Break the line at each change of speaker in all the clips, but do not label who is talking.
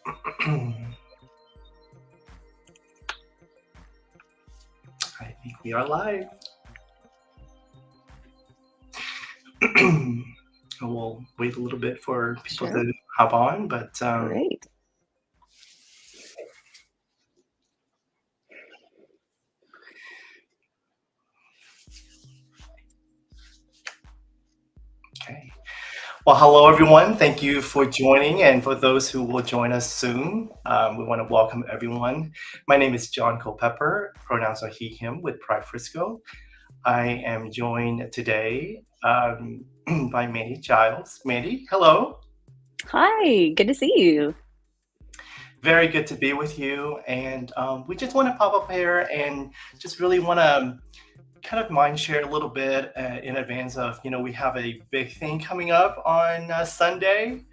I think we are live. We'll wait a little bit for people
Sure.
to hop on, but
Great.
okay. Well, hello everyone. Thank you for joining, and for those who will join us soon, we want to welcome everyone. My name is John Culpepper, pronouns are he/him with Pride Frisco. I am joined today by Mandy Giles. Mandy, hello.
Hi, good to see you.
Very good to be with you. And we just want to pop up here and just really want to kind of mind share a little bit in advance of, we have a big thing coming up on Sunday,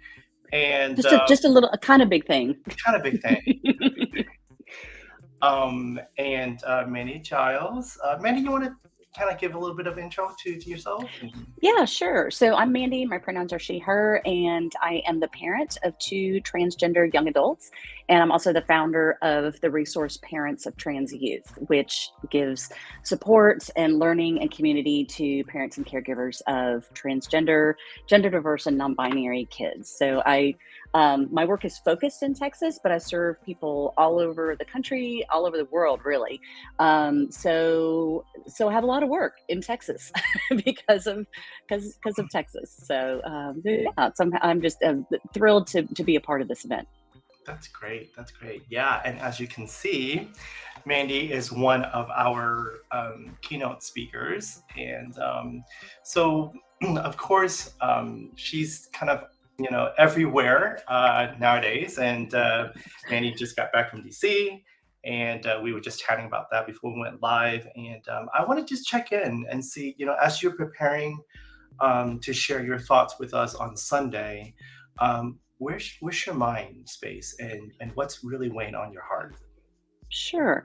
and
Just a little, a kind of big thing.
kind of big thing. And Mandy Giles. Mandy, you want to kind of give a little bit of intro to yourself?
Yeah, sure. So I'm Mandy. My pronouns are she, her, and I am the parent of two transgender young adults. And I'm also the founder of the resource Parents of Trans Youth, which gives support and learning and community to parents and caregivers of transgender, gender diverse, and non binary kids. My work is focused in Texas, but I serve people all over the country, all over the world, really. So I have a lot of work in Texas because of Texas. I'm just thrilled to be a part of this event.
That's great. That's great. Yeah. And as you can see, Mandy is one of our keynote speakers. And of course, she's kind of, everywhere nowadays. And Mandy just got back from DC. And we were just chatting about that before we went live. And I want to just check in and see, as you're preparing to share your thoughts with us on Sunday, where's your mind space, and what's really weighing on your heart?
Sure.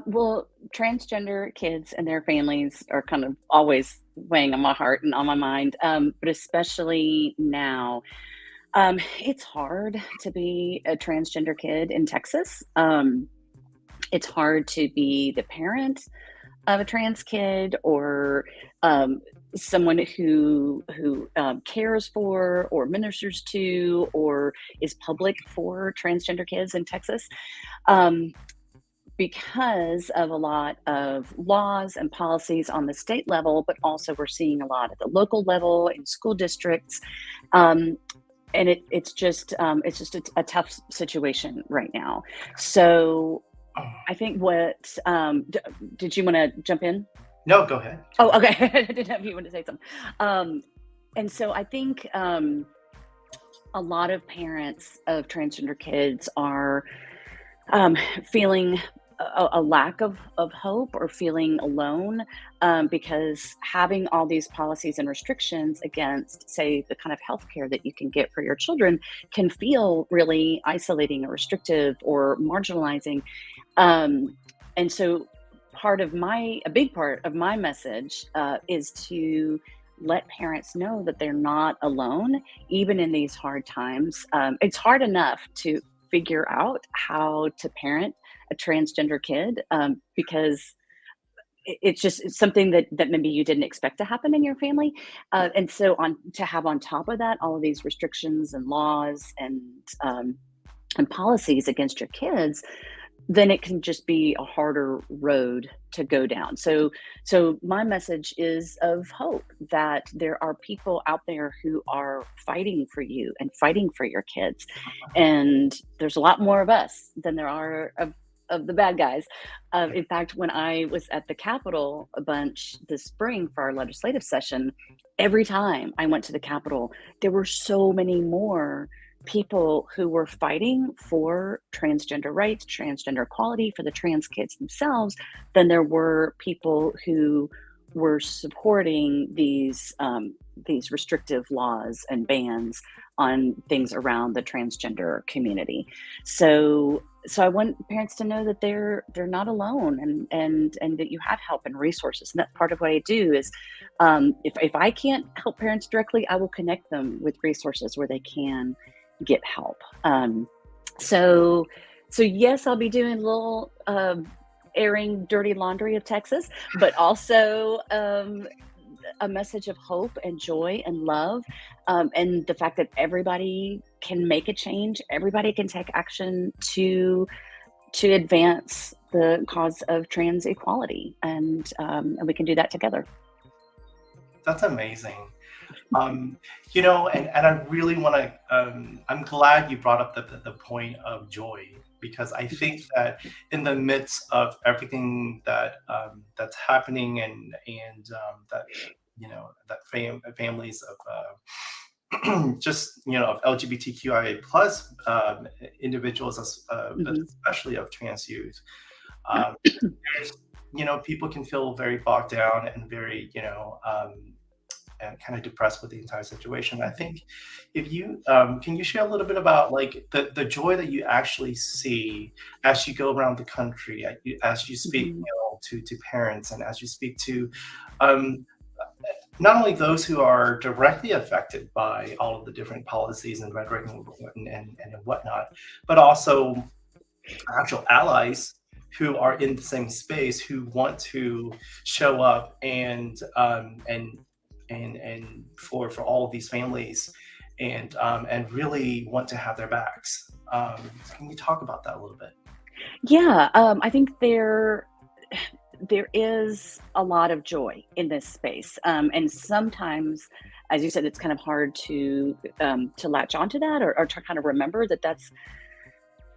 Well, transgender kids and their families are kind of always weighing on my heart and on my mind, but especially now. It's hard to be a transgender kid in Texas. It's hard to be the parent of a trans kid or someone who cares for or ministers to or is public for transgender kids in Texas. Um, because of a lot of laws and policies on the state level, but also we're seeing a lot at the local level in school districts. Um, and it's just a tough situation right now. So I think did you want to jump in?
No, go ahead.
Oh, okay. I didn't know if you wanted to say something. And so I think a lot of parents of transgender kids are feeling a lack of hope or feeling alone because having all these policies and restrictions against, say, the kind of healthcare that you can get for your children can feel really isolating or restrictive or marginalizing. And so a big part of my message is to let parents know that they're not alone, even in these hard times. It's hard enough to figure out how to parent a transgender kid because it's something that maybe you didn't expect to happen in your family, and so on to have on top of that all of these restrictions and laws and policies against your kids, then it can just be a harder road to go down. So my message is of hope that there are people out there who are fighting for you and fighting for your kids. And there's a lot more of us than there are of the bad guys. In fact, when I was at the Capitol a bunch this spring for our legislative session, every time I went to the Capitol, there were so many more people who were fighting for transgender rights, transgender equality for the trans kids themselves than there were people who were supporting these restrictive laws and bans on things around the transgender community. So I want parents to know that they're not alone and that you have help and resources. And that's part of what I do is if I can't help parents directly, I will connect them with resources where they can get help. So so yes, I'll be doing a little, airing dirty laundry of Texas, but also, a message of hope and joy and love, and the fact that everybody can make a change, everybody can take action to advance the cause of trans equality, and we can do that together.
That's amazing. Um, and I really want to. I'm glad you brought up the point of joy because I
Mhm,
think that in the midst of everything that's happening and that that families of just of LGBTQIA plus individuals, but
mhm.
especially of trans youth. Um, there's people can feel very bogged down and very and kind of depressed with the entire situation. I think if you can you share a little bit about like the joy that you actually see as you go around the country, as you speak,
Mhm,
to parents and as you speak to um, not only those who are directly affected by all of the different policies and rhetoric and whatnot, but also actual allies who are in the same space who want to show up and for all of these families and really want to have their backs. Can you talk about that a little bit?
Yeah, I think there is a lot of joy in this space, and sometimes, as you said, it's kind of hard to latch onto that or to kind of remember that that's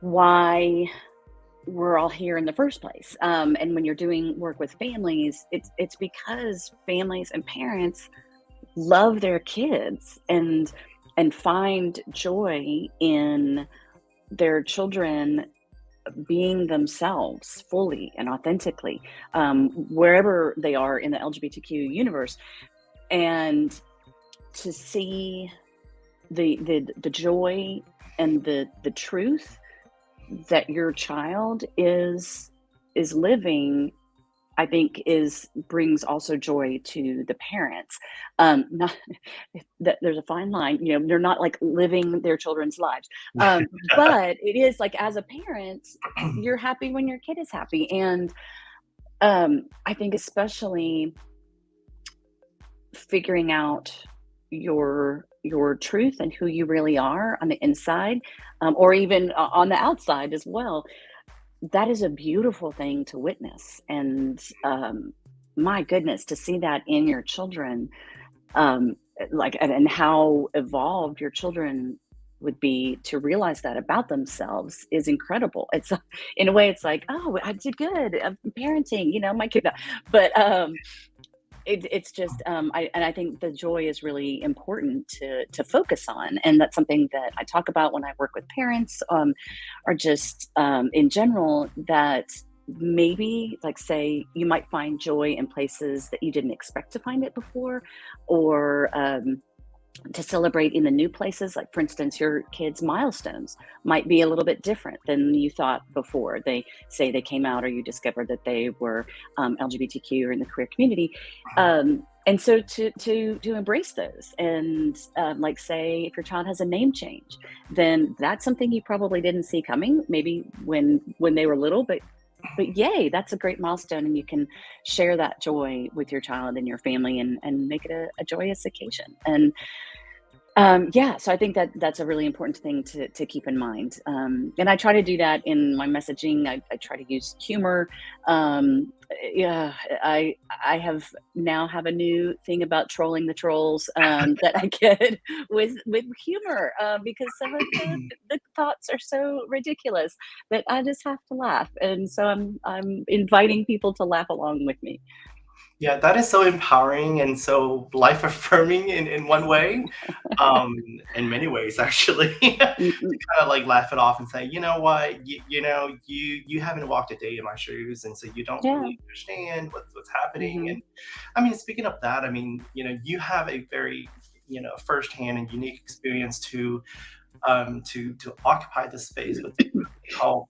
why we're all here in the first place. And when you're doing work with families, it's because families and parents love their kids and find joy in their children being themselves fully and authentically, wherever they are in the LGBTQ universe, and to see the joy and the truth that your child is living, I think is brings also joy to the parents. Not that there's a fine line, they're not like living their children's lives. But it is like as a parent, you're happy when your kid is happy. And I think especially figuring out your truth and who you really are on the inside, or even on the outside as well, that is a beautiful thing to witness. And my goodness, to see that in your children, um, and how evolved your children would be to realize that about themselves is incredible. It's in a way, it's like, oh, I did good. Parenting, my kid. But it's just, I think the joy is really important to focus on, and that's something that I talk about when I work with parents, or just in general. That maybe, like, say, you might find joy in places that you didn't expect to find it before, or to celebrate in the new places. Like, for instance, your kids' milestones might be a little bit different than you thought before. They say they came out, or you discovered that they were LGBTQ or in the queer community. And so to embrace those, and like, say if your child has a name change, then that's something you probably didn't see coming, maybe when they were little, but yay, that's a great milestone, and you can share that joy with your child and your family, and make it a joyous occasion. And yeah, so I think that that's a really important thing to keep in mind, and I try to do that in my messaging. I try to use humor. Yeah, I have a new thing about trolling the trolls, that I get with humor, because some of the thoughts are so ridiculous that I just have to laugh, and so I'm inviting people to laugh along with me.
Yeah, that is so empowering and so life affirming in one way, um, in many ways actually, to
Mhm.
kinda like laugh it off and say, you know what, you haven't walked a day in my shoes, and so you don't
Yeah.
really understand what's happening.
Hmm.
And I mean, speaking of that, I mean, you have a very firsthand and unique experience to occupy the space with how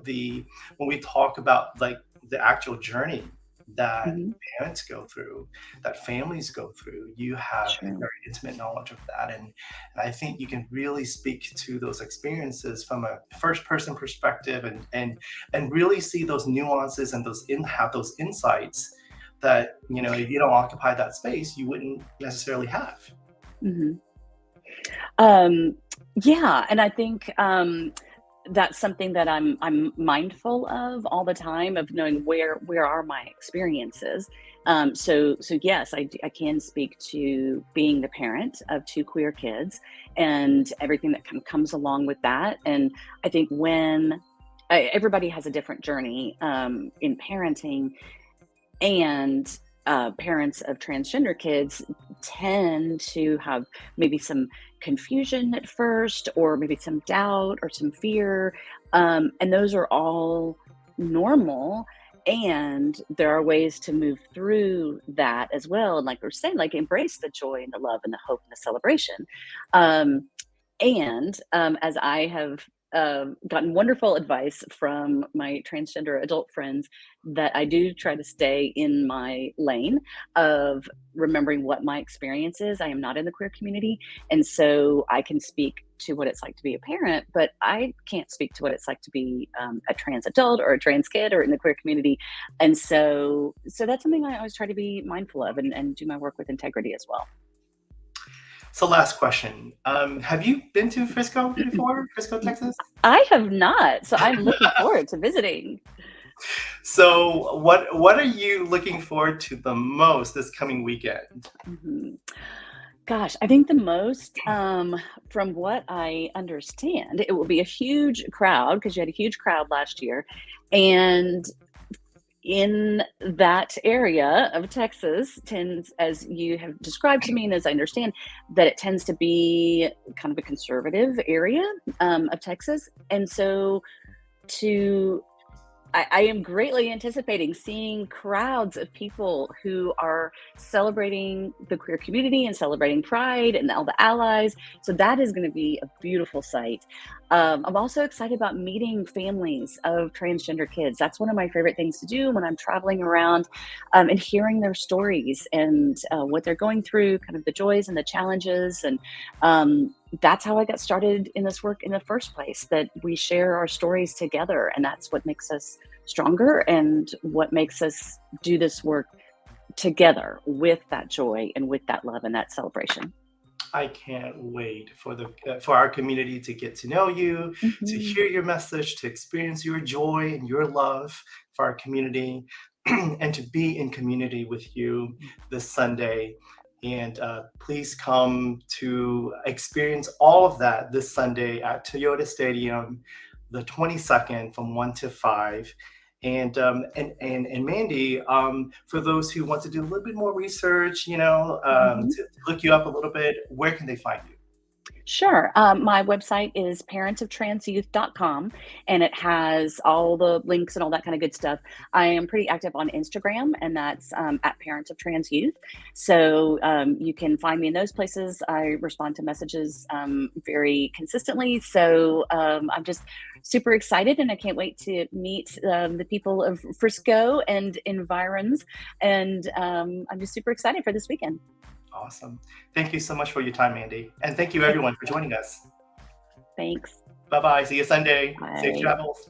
the when we talk about like the actual journey that
Hmm.
parents go through, that families go through. You have a
Sure.
very intimate knowledge of that, and I think you can really speak to those experiences from a first person perspective, and really see those nuances and have those insights that, if you don't occupy that space, you wouldn't necessarily have.
Hmm. Um, yeah, and I think that's something that I'm mindful of all the time, of knowing where are my experiences. So yes, I can speak to being the parent of two queer kids and everything that kind of comes along with that. And I think everybody has a different journey in parenting, and parents of transgender kids tend to have maybe some confusion at first, or maybe some doubt or some fear. And those are all normal. And there are ways to move through that as well. And like we're saying, like embrace the joy and the love and the hope and the celebration. Um, and as I have gotten wonderful advice from my transgender adult friends, that I do try to stay in my lane of remembering what my experience is. I am not in the queer community. And so I can speak to what it's like to be a parent, but I can't speak to what it's like to be a trans adult or a trans kid or in the queer community. And so that's something I always try to be mindful of, and do my work with integrity as well.
So, last question. Have you been to Frisco before? Frisco, Texas?
I have not. So I'm looking forward to visiting.
So, what are you looking forward to the most this coming weekend?
Mhm. Gosh, I think the most, from what I understand, it will be a huge crowd because you had a huge crowd last year. And in that area of Texas tends, as you have described to me, and as I understand, that it tends to be kind of a conservative area of Texas. And so to I am greatly anticipating seeing crowds of people who are celebrating the queer community and celebrating Pride and all the allies. So that is going to be a beautiful sight. I'm also excited about meeting families of transgender kids. That's one of my favorite things to do when I'm traveling around, and hearing their stories and what they're going through, kind of the joys and the challenges. And that's how I got started in this work in the first place, that we share our stories together. And that's what makes us stronger and what makes us do this work together with that joy and with that love and that celebration.
I can't wait for our community to get to know you, to
Hmm.
hear your message, to experience your joy and your love for our community, and to be in community with you this Sunday. And please come to experience all of that this Sunday at Toyota Stadium, the 22nd from 1 to 5. And Mandy, for those who want to do a little bit more research,
Hmm.
to look you up a little bit, where can they find you?
Sure. My website is parentsoftransyouth.com, and it has all the links and all that kind of good stuff. I am pretty active on Instagram, and that's at Parents of Trans Youth. So you can find me in those places. I respond to messages very consistently. So I'm just super excited, and I can't wait to meet the people of Frisco and environs. And I'm just super excited for this weekend.
Awesome. Thank you so much for your time, Mandy. And thank you everyone for joining us.
Thanks.
Bye bye. See you Sunday. Safe
Bye.
travels.